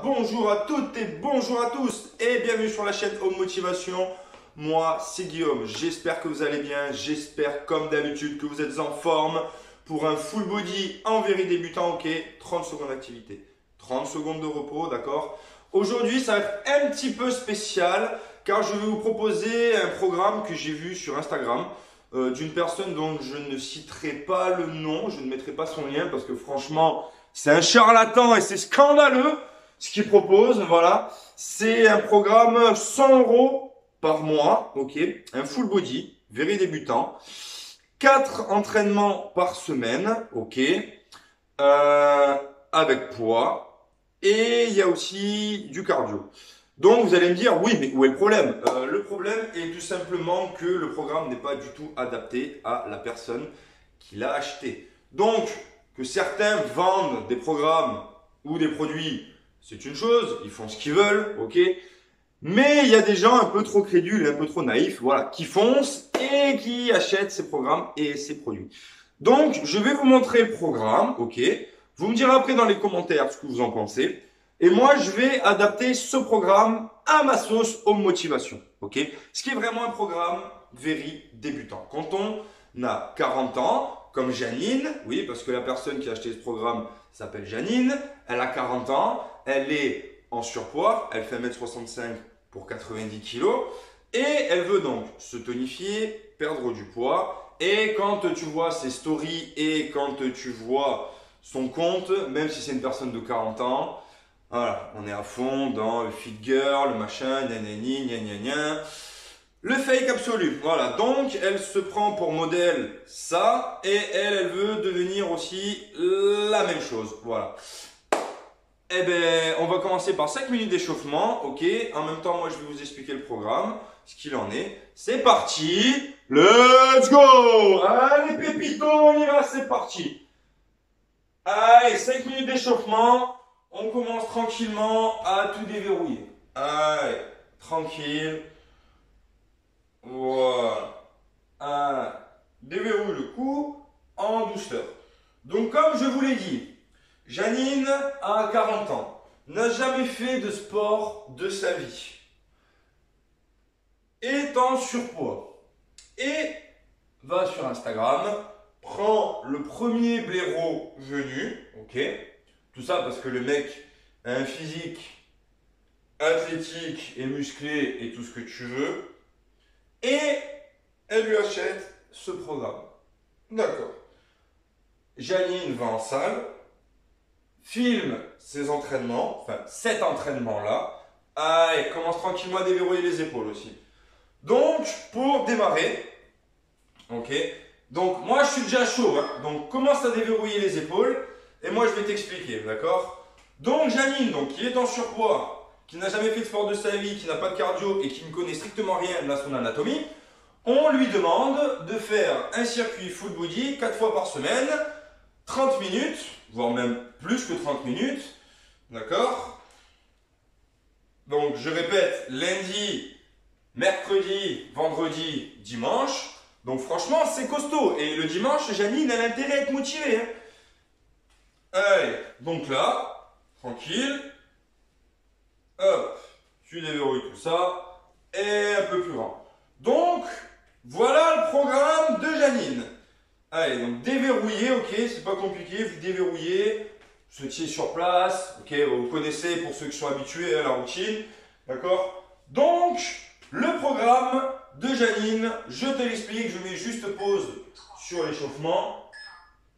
bonjour à toutes et bonjour à tous et bienvenue sur la chaîne Home Motivation. Moi c'est Guillaume, j'espère que vous allez bien, j'espère comme d'habitude que vous êtes en forme pour un full body en very débutant, ok, 30 secondes d'activité, 30 secondes de repos, d'accord. Aujourd'hui ça va être un petit peu spécial car je vais vous proposer un programme que j'ai vu sur Instagram d'une personne dont je ne citerai pas le nom, je ne mettrai pas son lien parce que franchement c'est un charlatan et c'est scandaleux ce qu'il propose, voilà. C'est un programme 100 € par mois, ok. Un full body, very débutant. 4 entraînements par semaine, ok. Avec poids. Et il y a aussi du cardio. Donc vous allez me dire, oui, mais où est le problème? Le problème est tout simplement que le programme n'est pas du tout adapté à la personne qui l'a acheté. Donc, que certains vendent des programmes ou des produits, c'est une chose, ils font ce qu'ils veulent, ok. Mais il y a des gens un peu trop crédules, un peu trop naïfs, voilà, qui foncent et qui achètent ces programmes et ces produits. Donc, je vais vous montrer le programme, ok. Vous me direz après dans les commentaires ce que vous en pensez. Et moi, je vais adapter ce programme à ma sauce Home Motivation, ok. Ce qui est vraiment un programme very débutant. Quand on a 40 ans, comme Janine, oui, parce que la personne qui a acheté ce programme s'appelle Janine, elle a 40 ans, elle est en surpoids, elle fait 1m65 pour 90 kg et elle veut donc se tonifier, perdre du poids. Et quand tu vois ses stories et quand tu vois son compte, même si c'est une personne de 40 ans, voilà, on est à fond dans le fit girl, le machin, nanani, gna gna gna. Le fake absolu, voilà, donc elle se prend pour modèle ça et elle veut devenir aussi la même chose, voilà. Eh ben, on va commencer par 5 minutes d'échauffement, ok. En même temps, moi je vais vous expliquer le programme, ce qu'il en est. C'est parti, let's go. Allez pépito, on y va, c'est parti. Allez, 5 minutes d'échauffement, on commence tranquillement à tout déverrouiller. Allez, tranquille. Voilà. Déverrouille le cou en douceur. Donc comme je vous l'ai dit, Janine a 40 ans, n'a jamais fait de sport de sa vie, est en surpoids et va sur Instagram, prend le premier blaireau venu, ok. Tout ça parce que le mec a un physique athlétique et musclé et tout ce que tu veux. Et elle lui achète ce programme. D'accord. Janine va en salle, filme ses entraînements, enfin cet entraînement-là. Elle commence tranquillement à déverrouiller les épaules aussi. Donc, pour démarrer, ok. Donc, moi je suis déjà chaud, hein, donc commence à déverrouiller les épaules et moi je vais t'expliquer, d'accord. Donc, Janine, donc, qui est en surpoids, qui n'a jamais fait de sport de sa vie, qui n'a pas de cardio et qui ne connaît strictement rien de son anatomie, on lui demande de faire un circuit full body 4 fois par semaine, 30 minutes, voire même plus que 30 minutes, d'accord. Donc je répète, lundi, mercredi, vendredi, dimanche, donc franchement c'est costaud, et le dimanche, Janine a l'intérêt à être motivée, hein. Allez, donc là, tranquille, hop, tu déverrouilles tout ça, et un peu plus grand. Donc, voilà le programme de Janine. Allez, donc déverrouiller, ok, c'est pas compliqué, vous déverrouillez, vous étiez sur place, ok, vous connaissez pour ceux qui sont habitués à la routine, d'accord. Donc, le programme de Janine, je te l'explique, je mets juste pause sur l'échauffement,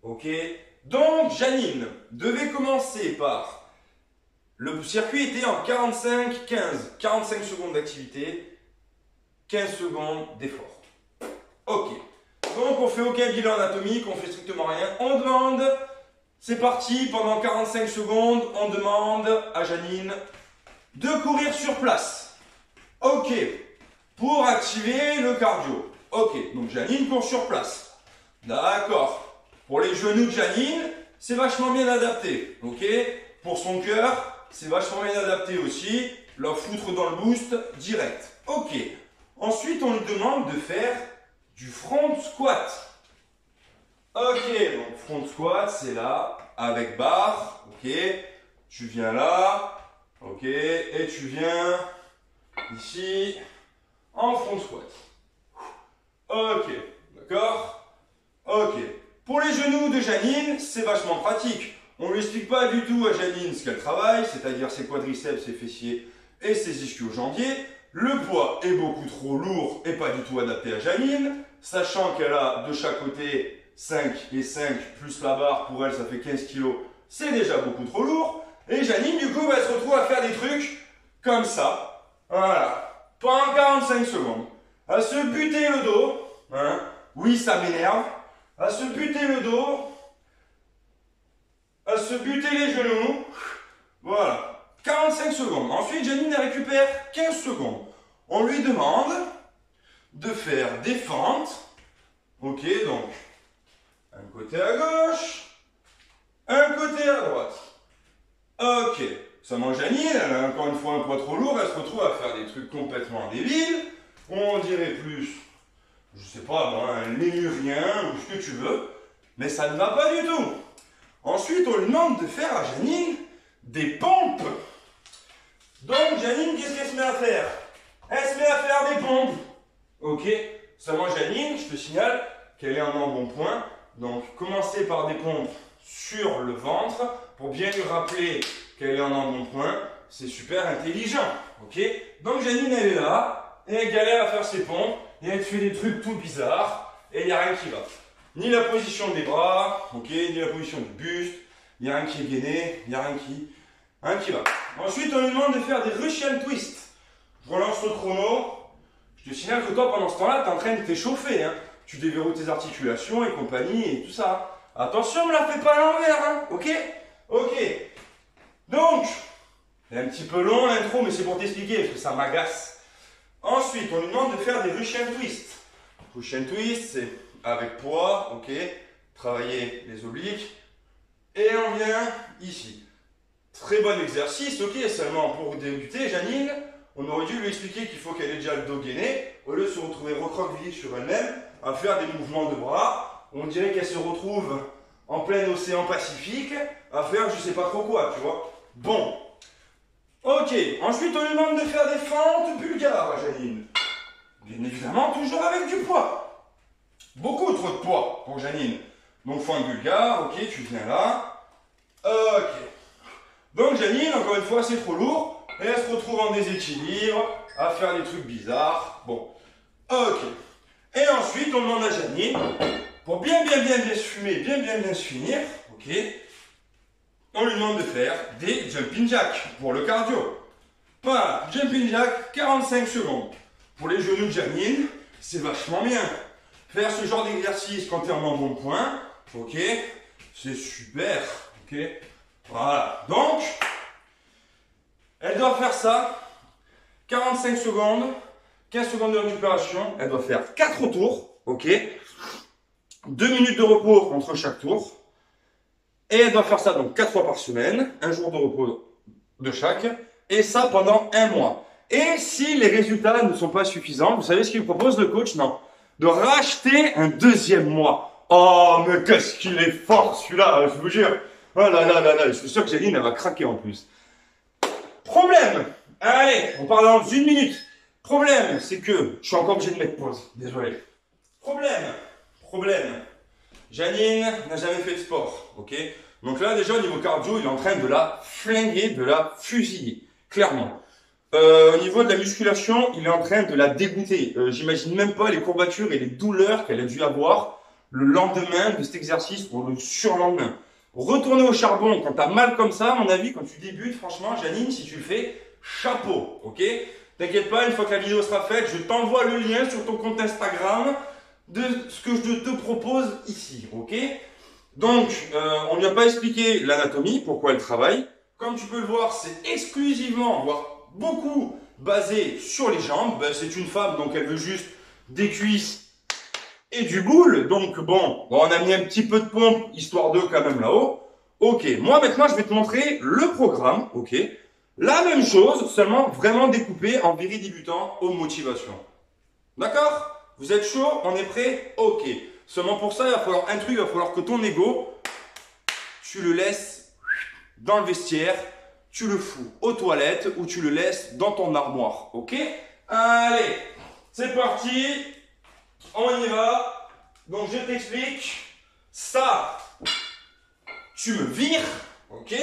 ok. Donc, Janine devait commencer par, le circuit était en 45-15, 45 secondes d'activité, 15 secondes d'effort. Ok. Donc on fait aucun bilan anatomique, on fait strictement rien. On demande, c'est parti, pendant 45 secondes, on demande à Janine de courir sur place. Ok. Pour activer le cardio. Ok. Donc Janine court sur place. D'accord. Pour les genoux de Janine, c'est vachement bien adapté. Ok. Pour son cœur, c'est vachement bien adapté aussi. La foutre dans le boost direct. Ok. Ensuite, on lui demande de faire du front squat. Ok, donc front squat, c'est là, avec barre. Ok, tu viens là, Ok, et tu viens ici en front squat. Ok, d'accord? Ok. Pour les genoux de Janine, c'est vachement pratique. On ne lui explique pas du tout à Janine ce qu'elle travaille, c'est-à-dire ses quadriceps, ses fessiers et ses ischio-jambiers. Le poids est beaucoup trop lourd et pas du tout adapté à Janine, sachant qu'elle a de chaque côté 5 et 5 plus la barre, pour elle ça fait 15 kg, c'est déjà beaucoup trop lourd. Et Janine du coup elle se retrouve à faire des trucs comme ça, voilà, pendant 45 secondes, à se buter le dos, hein. Oui ça m'énerve, à se buter le dos, à se buter les genoux, voilà. 45 secondes. Ensuite, Janine elle récupère 15 secondes. On lui demande de faire des fentes. Ok, donc, un côté à gauche, un côté à droite. Ok, seulement Janine, elle a encore une fois un poids trop lourd, elle se retrouve à faire des trucs complètement débiles. On dirait plus, je sais pas, moi, un lémurien ou ce que tu veux, mais ça ne va pas du tout. Ensuite, on lui demande de faire à Janine des pompes. Donc, Janine, qu'est-ce qu'elle se met à faire? Elle se met à faire des pompes. Ok. Seulement, Janine, je te signale qu'elle est en embonpoint. Donc, commencer par des pompes sur le ventre pour bien lui rappeler qu'elle est en embonpoint. C'est super intelligent. Ok. Donc, Janine, elle est là et elle galère à faire ses pompes et elle fait des trucs tout bizarres et il n'y a rien qui va. Ni la position des bras, ok, ni la position du buste, il n'y a rien qui est gainé, il n'y a rien qui va. Ensuite, on lui demande de faire des Russian twists. Je relance le chrono. Je te signale que toi, pendant ce temps-là, tu es en train de t'échauffer. Hein. Tu déverrouilles tes articulations et compagnie et tout ça. Attention, ne me la fais pas à l'envers. Hein. Ok? Ok. Donc, c'est un petit peu long l'intro, mais c'est pour t'expliquer parce que ça m'agace. Ensuite, on lui demande de faire des Russian twists. Russian twist, c'est avec poids, ok. Travailler les obliques. Et on vient ici. Très bon exercice, ok, seulement pour débuter, Janine, on aurait dû lui expliquer qu'il faut qu'elle ait déjà le dos gainé, au lieu de se retrouver recroquevillée sur elle-même, à faire des mouvements de bras. On dirait qu'elle se retrouve en plein océan Pacifique, à faire je sais pas trop quoi, tu vois. Bon. Ok, ensuite on lui demande de faire des fentes bulgares, Janine. Bien évidemment, toujours avec du poids. Beaucoup trop de poids pour Janine. Donc fente bulgare, ok, tu viens là. Ok. Donc Janine, encore une fois, c'est trop lourd. Et elle se retrouve en déséquilibre, à faire des trucs bizarres. Bon, ok. Et ensuite, on demande à Janine, pour bien se fumer, bien se finir, ok, on lui demande de faire des jumping jacks pour le cardio. Voilà, jumping jack, 45 secondes. Pour les genoux de Janine, c'est vachement bien. Faire ce genre d'exercice quand tu es en embonpoint, ok, c'est super, ok. Voilà, donc, elle doit faire ça, 45 secondes, 15 secondes de récupération, elle doit faire 4 tours, ok, 2 minutes de repos entre chaque tour, et elle doit faire ça donc 4 fois par semaine, un jour de repos de chaque, et ça pendant un mois. Et si les résultats ne sont pas suffisants, vous savez ce qu'il propose le coach? Non, de racheter un deuxième mois. Oh, mais qu'est-ce qu'il est fort celui-là, je vous jure. Oh là là là là, je suis sûr que Janine, elle va craquer en plus. Problème. Allez, on parle dans une minute. Problème, c'est que je suis encore obligé de mettre pause. Désolé. Problème. Janine n'a jamais fait de sport, ok? Donc là, déjà, au niveau cardio, il est en train de la flinguer, de la fusiller, clairement. Au niveau de la musculation, il est en train de la dégoûter. J'imagine même pas les courbatures et les douleurs qu'elle a dû avoir le lendemain de cet exercice ou le surlendemain. Retourner au charbon quand t'as mal comme ça, à mon avis, quand tu débutes, franchement, Janine, si tu le fais, chapeau, ok? T'inquiète pas, une fois que la vidéo sera faite, je t'envoie le lien sur ton compte Instagram de ce que je te propose ici, ok? Donc, on lui a pas expliqué l'anatomie, pourquoi elle travaille. Comme tu peux le voir, c'est exclusivement, voire beaucoup basé sur les jambes. Ben, c'est une femme, donc elle veut juste des cuisses et du boule. Donc bon, on a mis un petit peu de pompe, histoire d'eux quand même là-haut. Ok, moi maintenant je vais te montrer le programme, ok. La même chose, seulement vraiment découpé en viri débutant aux motivations. D'accord? Vous êtes chaud? On est prêt? Ok. Seulement pour ça, il va falloir un truc, il va falloir que ton ego, tu le laisses dans le vestiaire tu le fous aux toilettes ou tu le laisses dans ton armoire. Ok? Allez, c'est parti. On y va. Donc je t'explique. Ça, tu me vires. Ok?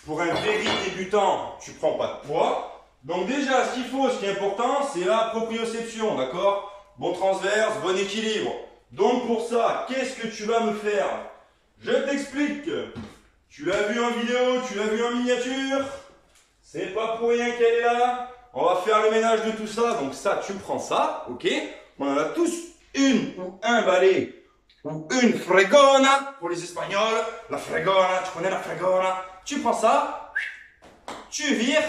Pour un vrai débutant, tu prends pas de poids. Donc déjà, ce qu'il faut, ce qui est important, c'est la proprioception, d'accord? Bon transverse, bon équilibre. Donc pour ça, qu'est-ce que tu vas me faire? Je t'explique. Tu l'as vu en vidéo, tu l'as vu en miniature. C'est pas pour rien qu'elle est là. On va faire le ménage de tout ça. Donc ça, tu prends ça, ok? On en a tous une ou un balai ou une fregona pour les Espagnols. La fregona, tu connais la fregona? Tu prends ça, tu vires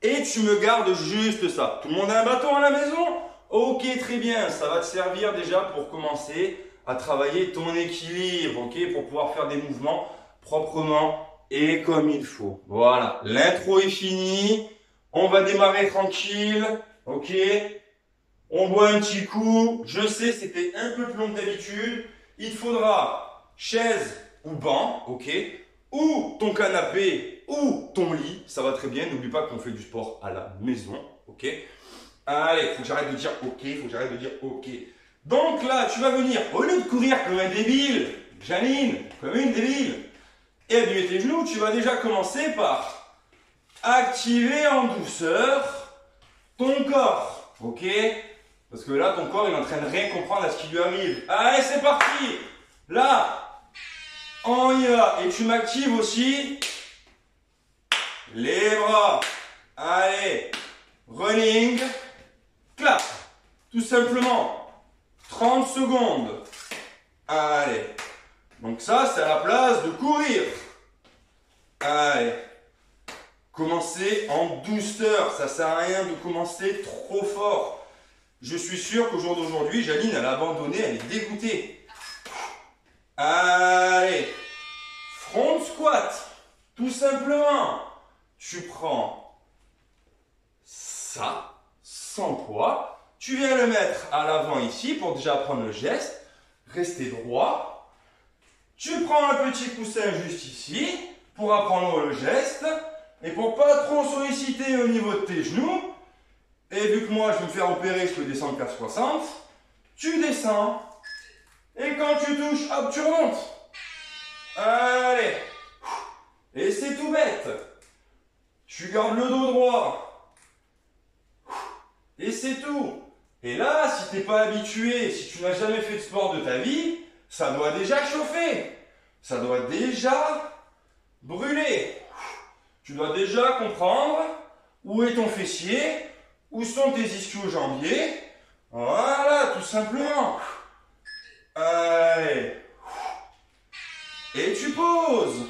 et tu me gardes juste ça. Tout le monde a un bâton à la maison? Ok, très bien. Ça va te servir déjà pour commencer à travailler ton équilibre, ok? Pour pouvoir faire des mouvements proprement et comme il faut. Voilà, l'intro est finie. On va démarrer tranquille, ok? On boit un petit coup. Je sais, c'était un peu plus long que d'habitude. Il faudra chaise ou banc, ok? Ou ton canapé ou ton lit. Ça va très bien. N'oublie pas qu'on fait du sport à la maison, ok? Allez, faut que j'arrête de dire ok, faut que j'arrête de dire ok. Donc là, tu vas venir, au lieu de courir comme un débile, Janine, comme une débile, et abîmer tes genoux, tu vas déjà commencer par activer en douceur ton corps, ok? Parce que là, ton corps, il est en train de rien comprendre à ce qui lui arrive. Allez, c'est parti! Là, on y va. Et tu m'actives aussi les bras. Allez, running, clap. Tout simplement, 30 secondes. Allez. Donc ça, c'est à la place de courir. Allez. Commencez en douceur. Ça sert à rien de commencer trop fort. Je suis sûr qu'au jour d'aujourd'hui, Janine, elle a abandonné, elle est dégoûtée. Allez. Front squat. Tout simplement. Tu prends ça, sans poids. Tu viens le mettre à l'avant ici pour déjà apprendre le geste. Rester droit. Tu prends un petit coussin juste ici pour apprendre le geste. Et pour pas trop solliciter au niveau de tes genoux, et vu que moi je vais me faire opérer, je peux descendre qu'à 60, tu descends. Et quand tu touches, hop, tu remontes. Allez. Et c'est tout bête. Tu gardes le dos droit. Et c'est tout. Et là, si tu n'es pas habitué, si tu n'as jamais fait de sport de ta vie, ça doit déjà chauffer. Ça doit déjà brûler. Tu dois déjà comprendre où est ton fessier, où sont tes ischio-jambiers. Voilà, tout simplement. Allez. Et tu poses.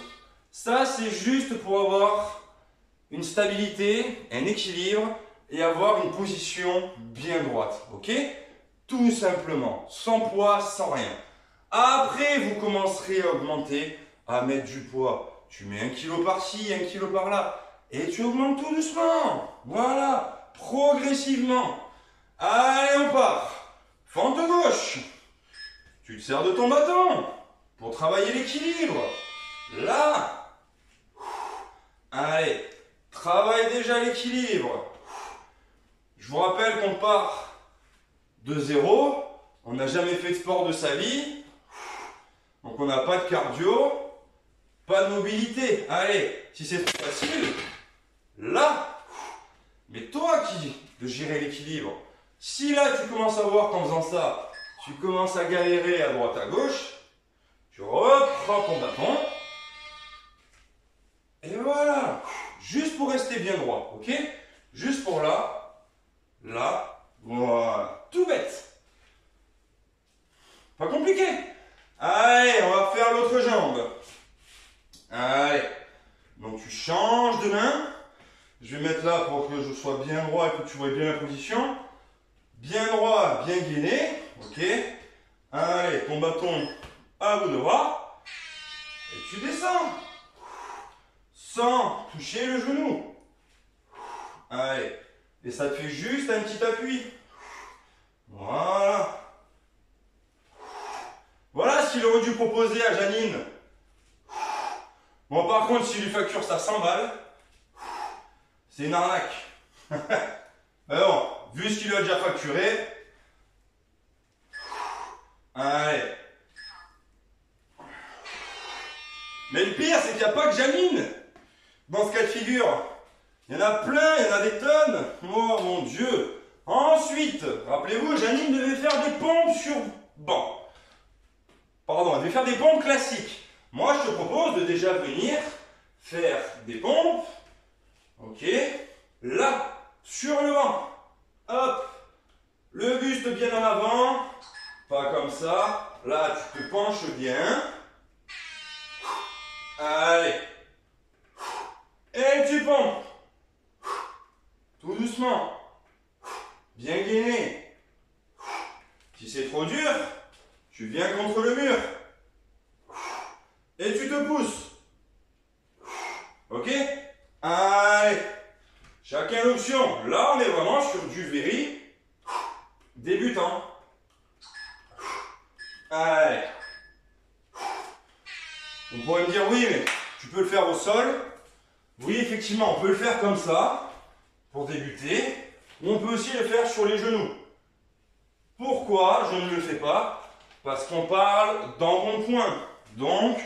Ça, c'est juste pour avoir une stabilité, un équilibre et avoir une position bien droite. Ok? Tout simplement. Sans poids, sans rien. Après, vous commencerez à augmenter, à mettre du poids. Tu mets 1 kilo par-ci, 1 kilo par-là. Et tu augmentes tout doucement. Voilà. Progressivement. Allez, on part. Fente gauche. Tu te sers de ton bâton pour travailler l'équilibre. Là. Allez. Travaille déjà l'équilibre. Je vous rappelle qu'on part de zéro. On n'a jamais fait de sport de sa vie. Donc on n'a pas de cardio. Pas de mobilité. Allez, si c'est trop facile, là, mais toi qui de gérer l'équilibre. Si là tu commences à voir qu'en faisant ça, tu commences à galérer à droite à gauche, tu reprends ton bâton. Et voilà. Juste pour rester bien droit, ok? Juste pour là, là, voilà. Tout bête. Pas compliqué. Allez, on va faire l'autre jambe. Allez, donc tu changes de main. Je vais mettre là pour que je sois bien droit et que tu vois bien la position. Bien droit, bien gainé. Ok. Allez, ton bâton à bout de bras. Et tu descends. Sans toucher le genou. Allez. Et ça te fait juste un petit appui. Voilà. Voilà ce qu'il aurait dû proposer à Janine. Bon, par contre, s'il lui facture ça 100 balles, c'est une arnaque. Alors, vu ce qu'il a déjà facturé, allez. Mais le pire, c'est qu'il n'y a pas que Janine dans ce cas de figure. Il y en a plein, il y en a des tonnes. Oh mon Dieu. Ensuite, rappelez-vous, Janine devait faire des pompes sur banc. Pardon, elle devait faire des pompes classiques. Moi, je te propose de déjà venir faire des pompes. Ok. Là, sur le banc. Hop. Le buste bien en avant. Pas comme ça. Là, tu te penches bien. Allez. Et tu pompes. Tout doucement. Bien gainé. Si c'est trop dur, tu viens contre le mur. Et tu te pousses. Ok? Allez. Chacun l'option. Là, on est vraiment sur du very débutant. Allez. On pourrait me dire, oui, mais tu peux le faire au sol. Oui, effectivement, on peut le faire comme ça, pour débuter. Ou on peut aussi le faire sur les genoux. Pourquoi je ne le fais pas? Parce qu'on parle d'embonpoint. Donc,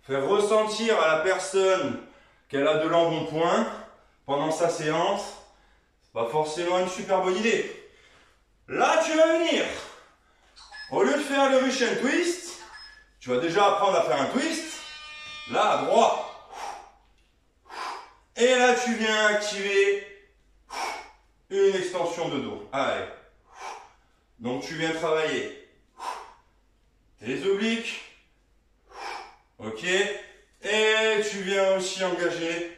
faire ressentir à la personne qu'elle a de l'embonpoint pendant sa séance, c'est pas forcément une super bonne idée. Là, tu vas venir. Au lieu de faire le Russian twist, tu vas déjà apprendre à faire un twist. Là, à droite. Et là, tu viens activer une extension de dos. Allez. Donc, tu viens travailler tes obliques. Ok. Et tu viens aussi engager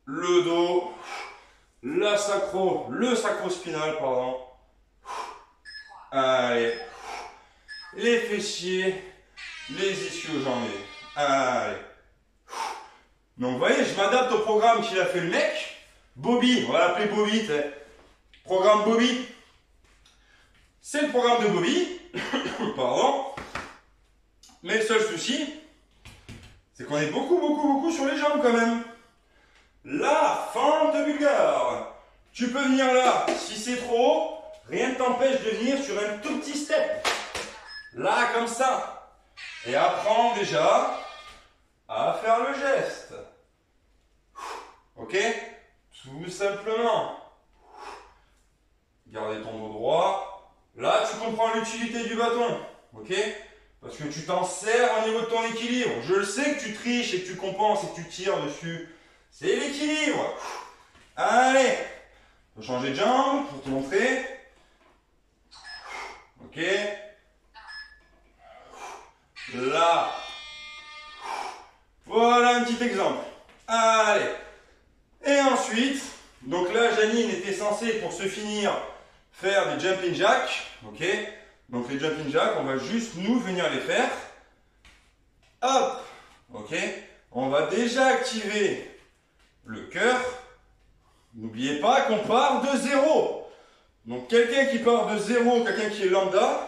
le dos, le sacro-spinal, pardon. Allez. Les fessiers, les ischio-jambiers. Allez. Donc, vous voyez, je m'adapte au programme qu'il a fait le mec. Bobby, on va l'appeler Bobby. Programme Bobby. C'est le programme de Bobby. Pardon. Mais le seul souci, c'est qu'on est beaucoup sur les jambes quand même. La fente bulgare. Tu peux venir là. Si c'est trop haut, rien ne t'empêche de venir sur un tout petit step. Là, comme ça. Et apprends déjà à faire le geste. Ok? Tout simplement. Gardez ton dos droit. Là, tu comprends l'utilité du bâton. Ok? Parce que tu t'en sers au niveau de ton équilibre. Je le sais que tu triches et que tu compenses et que tu tires dessus. C'est l'équilibre. Allez. Je vais changer de jambe pour te montrer. Ok? Là. Voilà un petit exemple. Allez. Et ensuite, donc là, Janine était censée, pour se finir, faire des jumping jacks. Ok? Donc les jumping jacks, on va juste nous venir les faire. Hop. Ok? On va déjà activer le cœur. N'oubliez pas qu'on part de zéro. Donc quelqu'un qui part de zéro, quelqu'un qui est lambda,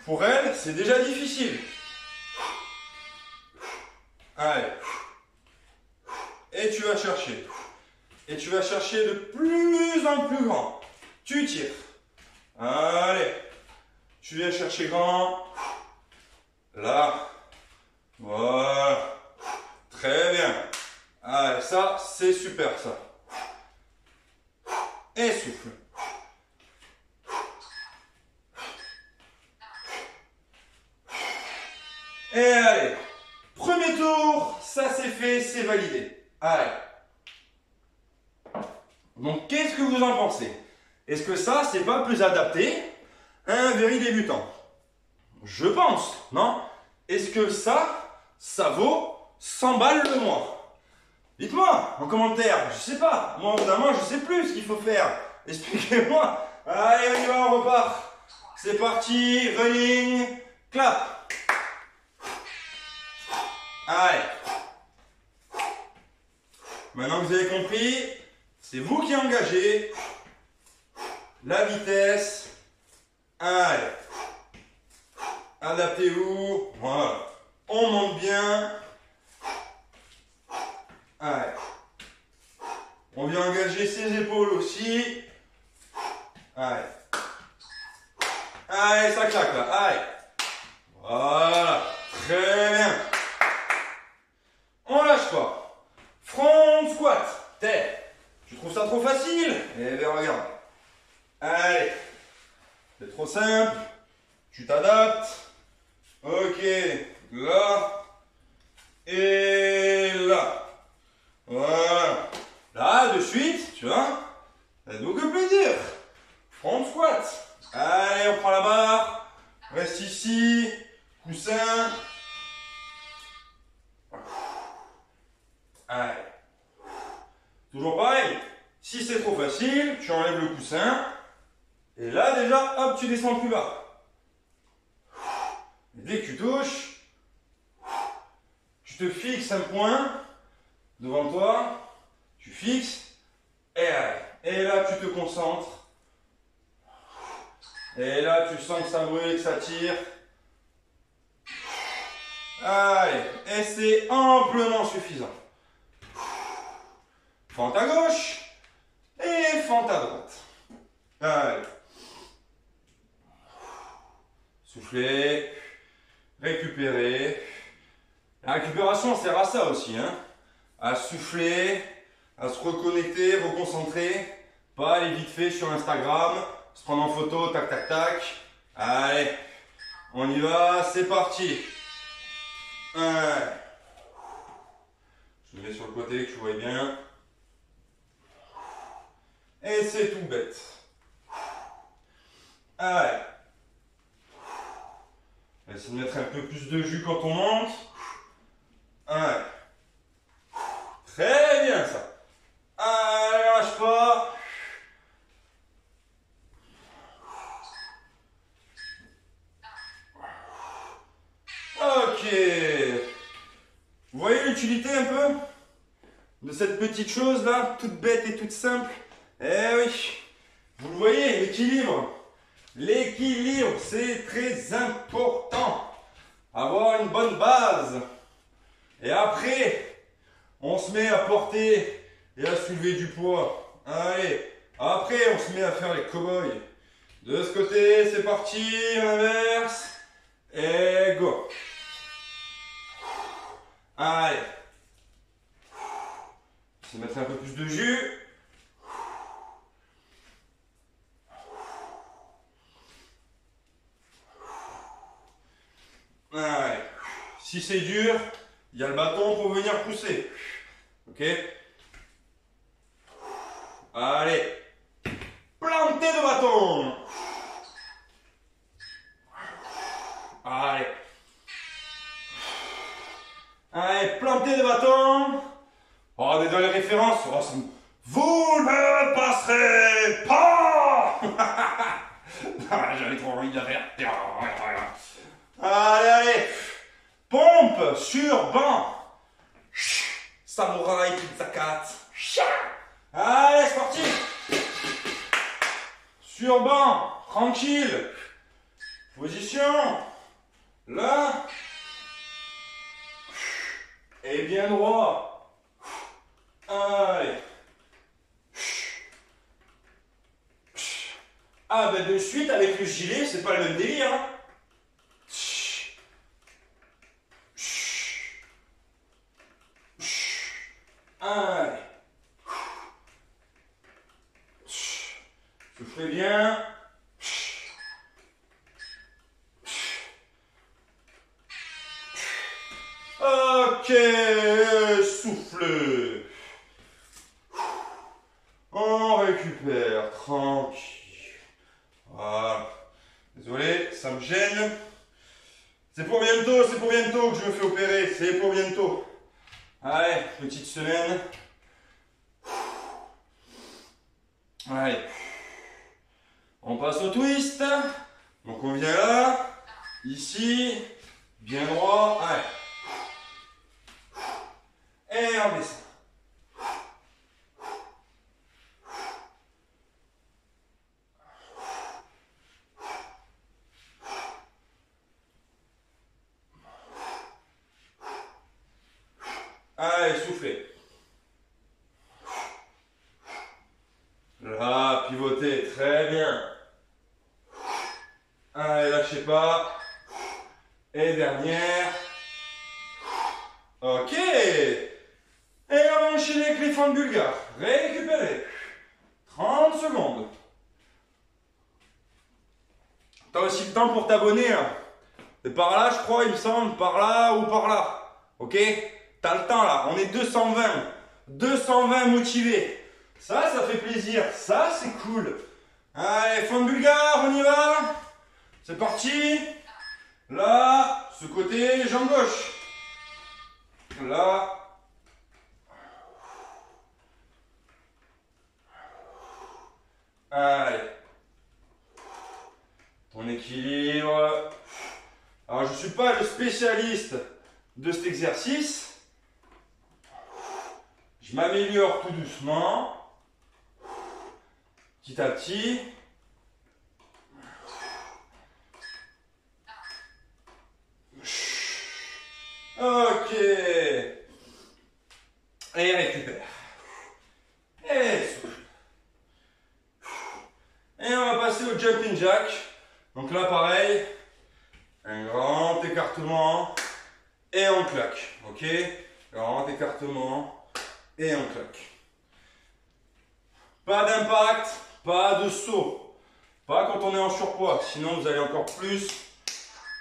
pour elle, c'est déjà difficile. Allez. Et tu vas chercher. Et tu vas chercher de plus en plus grand. Tu tires. Allez. Tu viens chercher grand. Là. Voilà. Très bien. Allez, ça, c'est super ça. Et souffle. Et allez. Premier tour, ça c'est fait, c'est validé. Allez. Donc, qu'est-ce que vous en pensez? Est-ce que ça, c'est pas plus adapté à un very débutant? Je pense, non? Est-ce que ça vaut 100 balles le mois? Dites-moi en commentaire, je sais pas. Moi, évidemment, je sais plus ce qu'il faut faire. Expliquez-moi. Allez, on y va, on repart. C'est parti, running, clap. Allez. Maintenant que vous avez compris, c'est vous qui engagez la vitesse. Allez. Adaptez-vous. Voilà. On monte bien. Allez. vient engager ses épaules aussi. Allez. Allez, ça claque là. Allez. Voilà. Très bien. On lâche pas. Front squat. Tête. Tu trouves ça trop facile? Eh bien, regarde. Allez. C'est trop simple. Tu t'adaptes. Ok. Là. Et là. Voilà. Là, de suite, tu vois. Faites-vous que plaisir. Front squat. Allez, on prend la barre. Reste ici. Coussin. Allez. Toujours pareil. Si c'est trop facile, tu enlèves le coussin. Et là, déjà, hop, tu descends plus bas. Et dès que tu touches, tu te fixes un point devant toi. Tu fixes. Et allez. Et là, tu te concentres. Et là, tu sens que ça brûle, que ça tire. Allez, et c'est amplement suffisant. Fente à gauche et fente à droite. Allez. Soufflez, récupérez. La récupération sert à ça aussi, hein. À souffler, à se reconnecter, reconcentrer. Pas aller vite fait sur Instagram, se prendre en photo, tac tac tac. Allez, on y va, c'est parti. Allez. Je me mets sur le côté que tu vois bien. Et c'est tout bête. Allez. On va essayer de mettre un peu plus de jus quand on monte. Allez. Très bien ça. Allez, lâche pas. Ok. Vous voyez l'utilité un peu de cette petite chose là, toute bête et toute simple? Eh oui. Vous le voyez, l'équilibre. L'équilibre, c'est très important. Avoir une bonne base. Et après, on se met à porter et à soulever du poids. Allez, après, on se met à faire les cow-boys. De ce côté, c'est parti, inverse. Et go. Allez. On va mettre un peu plus de jus. Allez. Si c'est dur, il y a le bâton pour venir pousser. Ok? Allez. Plantez de bâton. Allez. Allez, plantez de bâton. Oh, on est dans les références. Oh, vous ne passerez pas. J'avais trop envie de faire. Allez, allez. Pompe sur banc. Samouraï Pizza 4. Allez, c'est parti. Sur banc, tranquille. Position. Là. Et bien droit. Allez. Ah ben de suite avec le gilet, c'est pas le même délire. Hein. Allez. Soufflez bien. Ok, soufflez. On récupère, tranquille. Voilà. Désolé, ça me gêne. C'est pour bientôt que je me fais opérer. C'est pour bientôt. Allez, petite semaine. Allez. On passe au twist. Donc on vient là. Ici. Bien droit. Allez. Et on descend. Allez, soufflez. Ok. Et on va enchaîner avec les fentes bulgares. Récupérer. 30 secondes. T'as aussi le temps pour t'abonner. Hein. C'est par là, je crois, il me semble. Par là ou par là. Ok? T'as le temps là. On est 220. 220 motivés. Ça fait plaisir. Ça, c'est cool. Allez, fente bulgare, on y va. C'est parti. Là, ce côté, jambe gauche. Là. Allez. Ton équilibre. Alors, je ne suis pas le spécialiste de cet exercice. Je m'améliore tout doucement. Petit à petit. Ok. Et récupère. Et souffle. Et on va passer au jumping jack. Donc là, pareil. Un grand écartement. Et on claque. Ok. Grand écartement. Et on claque. Pas d'impact. Pas de saut. Pas quand on est en surpoids. Sinon, vous allez encore plus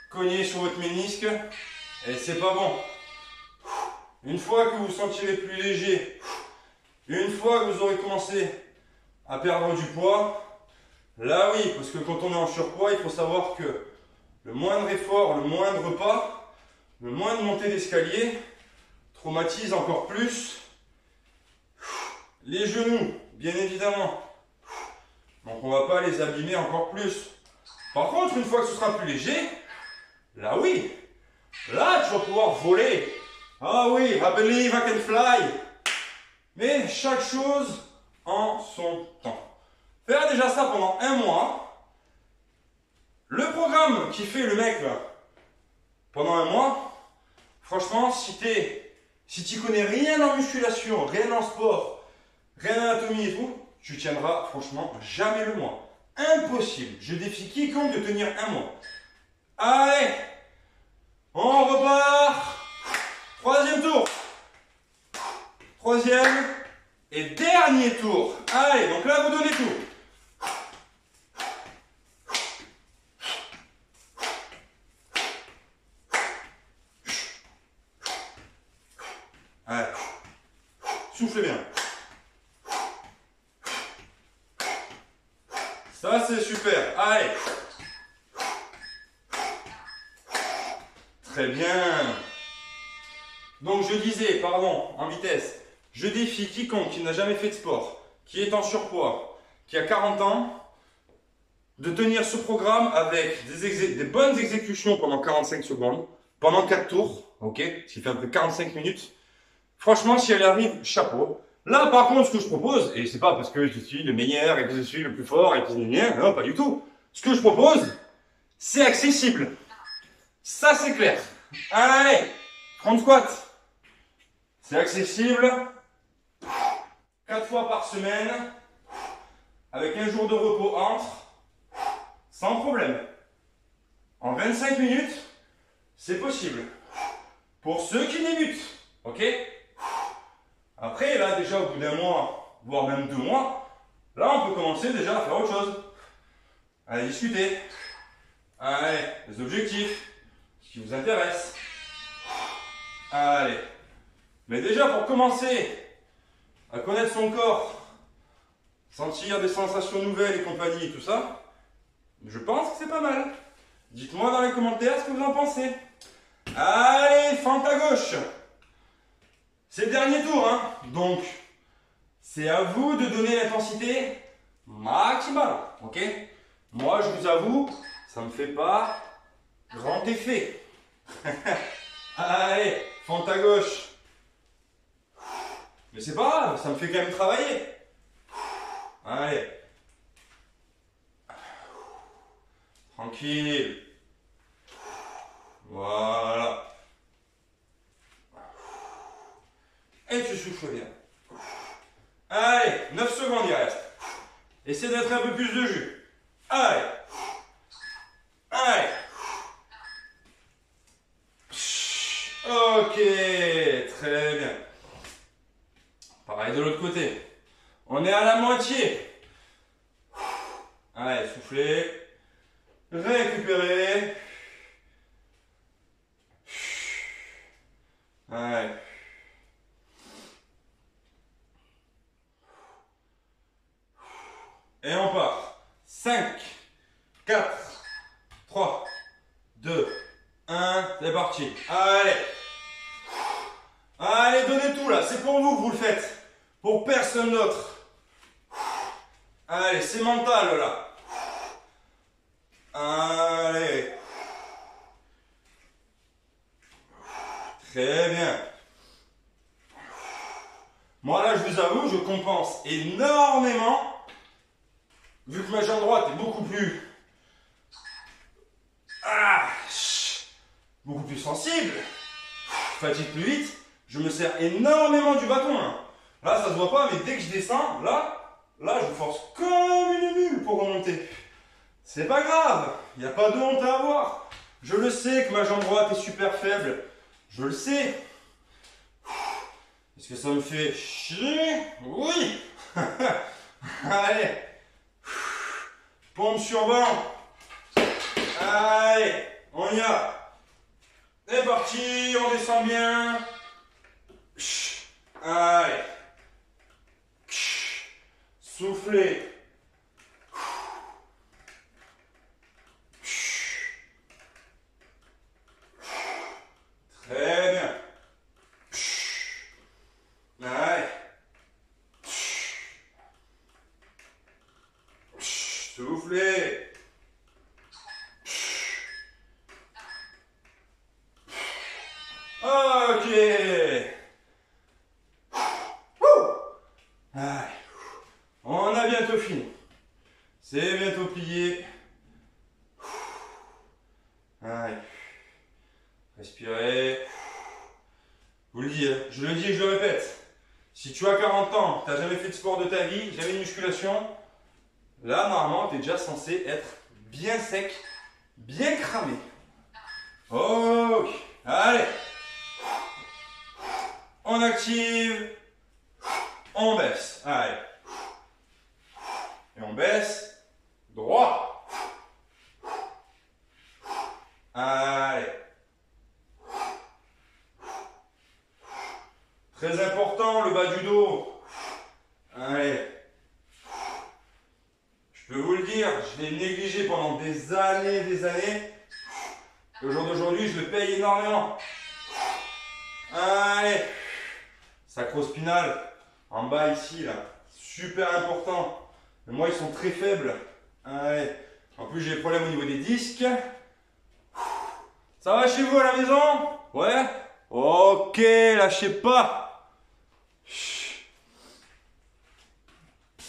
cogner sur votre ménisque. Et c'est pas bon. Une fois que vous vous sentirez plus léger, une fois que vous aurez commencé à perdre du poids, là oui, parce que quand on est en surpoids, il faut savoir que le moindre effort, le moindre pas, le moindre montée d'escalier traumatise encore plus les genoux, bien évidemment. Donc on ne va pas les abîmer encore plus. Par contre, une fois que ce sera plus léger, là oui, là tu vas pouvoir voler. Ah oui, I believe I can fly. Mais chaque chose en son temps. Faire déjà ça pendant un mois. Le programme qui fait le mec là, pendant un mois, franchement, si tu connais rien en musculation, rien en sport, rien en anatomie et tout, tu tiendras franchement jamais le mois. Impossible. Je défie quiconque de tenir un mois. Allez, on repart. Troisième tour. Troisième et dernier tour. Allez, donc là, vous donnez tout. Allez. Soufflez bien. Ça, c'est super. Allez. Très bien. Donc je disais, pardon, en vitesse, je défie quiconque qui n'a jamais fait de sport, qui est en surpoids, qui a 40 ans, de tenir ce programme avec des bonnes exécutions pendant 45 secondes, pendant 4 tours, ok, ce qui fait un peu 45 minutes. Franchement, si elle arrive, chapeau. Là, par contre, ce que je propose, et c'est pas parce que je suis le meilleur et que je suis le plus fort et que non, pas du tout. Ce que je propose, c'est accessible. Ça, c'est clair. Allez, 30 squats. C'est accessible 4 fois par semaine avec un jour de repos entre, sans problème. En 25 minutes, c'est possible. Pour ceux qui débutent, ok? Après, là, déjà, au bout d'un mois, voire même 2 mois, là, on peut commencer déjà à faire autre chose. Allez discuter. Allez, les objectifs, ce qui vous intéresse. Allez. Mais déjà, pour commencer à connaître son corps, sentir des sensations nouvelles et compagnie et tout ça, je pense que c'est pas mal. Dites-moi dans les commentaires ce que vous en pensez. Allez, fente à gauche. C'est le dernier tour, hein. Donc, c'est à vous de donner l'intensité maximale, ok? Moi, je vous avoue, ça me fait pas grand effet. Allez, fente à gauche. Mais c'est pas grave, ça me fait quand même travailler. Allez. Tranquille. Voilà. Et tu souffles bien. Allez, 9 secondes il reste. Essaie d'être un peu plus de jus. Allez. Allez. Ok. très bien. Pareil de l'autre côté. On est à la moitié. Allez, soufflez. Récupérez. Allez. Et on part. 5, 4, 3, 2, 1. C'est parti. Allez. Allez, donnez tout là. C'est pour vous que vous le faites. Pour personne d'autre. Allez, c'est mental là. Allez. Très bien. Moi là, je vous avoue, je compense énormément. Vu que ma jambe droite est beaucoup plus sensible, je fatigue plus vite, je me sers énormément du bâton. Là, ça se voit pas, mais dès que je descends, là, je force comme une mule pour remonter. C'est pas grave, il n'y a pas de honte à avoir. Je le sais que ma jambe droite est super faible. Je le sais. Est-ce que ça me fait chier? Oui. Allez. Pompe sur banc. Allez, on y va. C'est parti, on descend bien. Allez. Soufflez. Très bien. Allez. Soufflez. Ok. Allez. On a bientôt fini. C'est bientôt plié. Allez. Respirez. Je le dis et je le répète. Si tu as 40 ans, tu n'as jamais fait de sport de ta vie, jamais de musculation, là, normalement, tu es déjà censé être bien sec, bien cramé. Ok. Allez. On active. On baisse. Allez. Et on baisse. Droit. Allez. Très important, le bas du dos. Allez. Je peux vous le dire, je l'ai négligé pendant des années, et au jour d'aujourd'hui, je le paye énormément. Allez. Sacro-spinal, en bas ici, là. Super important. Mais moi, ils sont très faibles. Allez. En plus, j'ai des problèmes au niveau des disques. Ça va chez vous à la maison? Ouais? Ok, lâchez pas.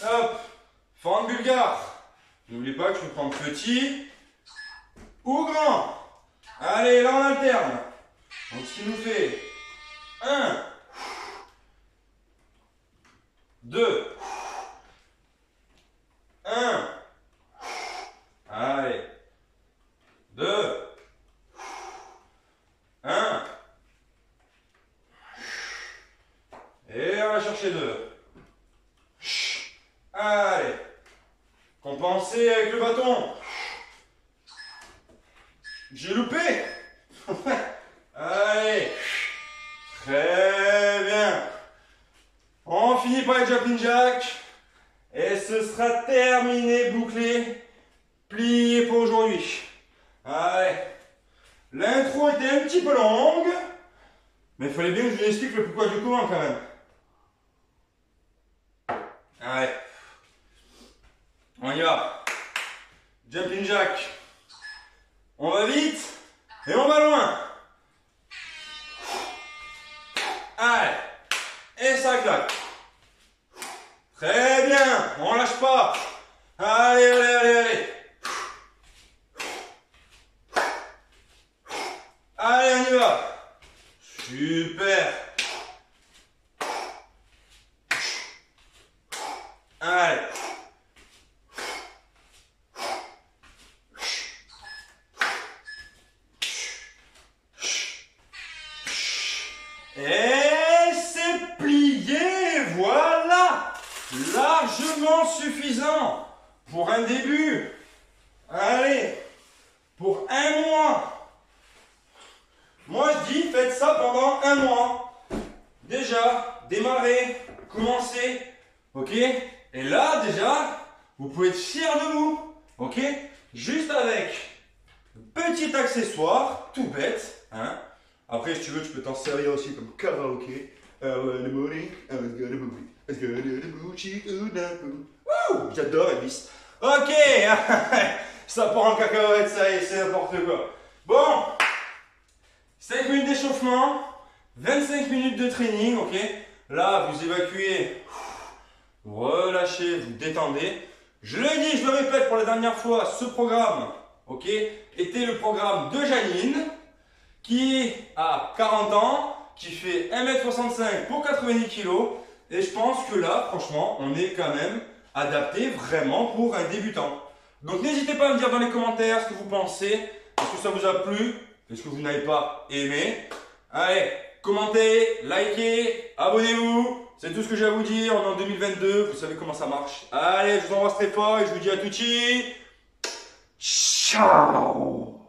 Hop. Fente bulgare. N'oubliez pas que je peux prendre petit ou grand. Allez, là on alterne. Donc ce qui nous fait 1, 2, 1. Allez. 2, 1. Et on va chercher 2. Allez. Compensez avec le bâton. J'ai loupé. Allez. Très bien. On finit par les jumping jacks. Et ce sera terminé, bouclé, plié pour aujourd'hui. Allez. L'intro était un petit peu longue. Mais il fallait bien que je vous explique le pourquoi du comment quand même. Allez. On y va. Jumping jack. On va vite et on va loin. Allez. Et ça claque. Très bien. On lâche pas. Allez, allez, allez, allez. Allez, on y va. Super. Allez. Et c'est plié, voilà. Largement suffisant pour un début. Allez, pour un mois. Moi je dis, faites ça pendant un mois. Déjà, démarrez, commencez, ok? Et là, déjà, vous pouvez être fier de vous, ok? Juste avec un petit accessoire, tout bête, hein? Après, si tu veux, tu peux t'en servir aussi comme karaoké. J'adore Elvis. Ok, ça part en cacahuète, ça y est, c'est n'importe quoi. Bon, 5 minutes d'échauffement, 25 minutes de training, ok? Là, vous évacuez, relâchez, vous détendez. Je le dis, je le répète pour la dernière fois, ce programme, ok, était le programme de Janine, qui a 40 ans, qui fait 1m65 pour 90 kg. Et je pense que là, franchement, on est quand même adapté vraiment pour un débutant. Donc n'hésitez pas à me dire dans les commentaires ce que vous pensez. Est-ce que ça vous a plu? Est-ce que vous n'avez pas aimé? Allez, commentez, likez, abonnez-vous. C'est tout ce que j'ai à vous dire. On est en 2022, vous savez comment ça marche. Allez, je vous embrasse très fort et je vous dis à tutti. Ciao.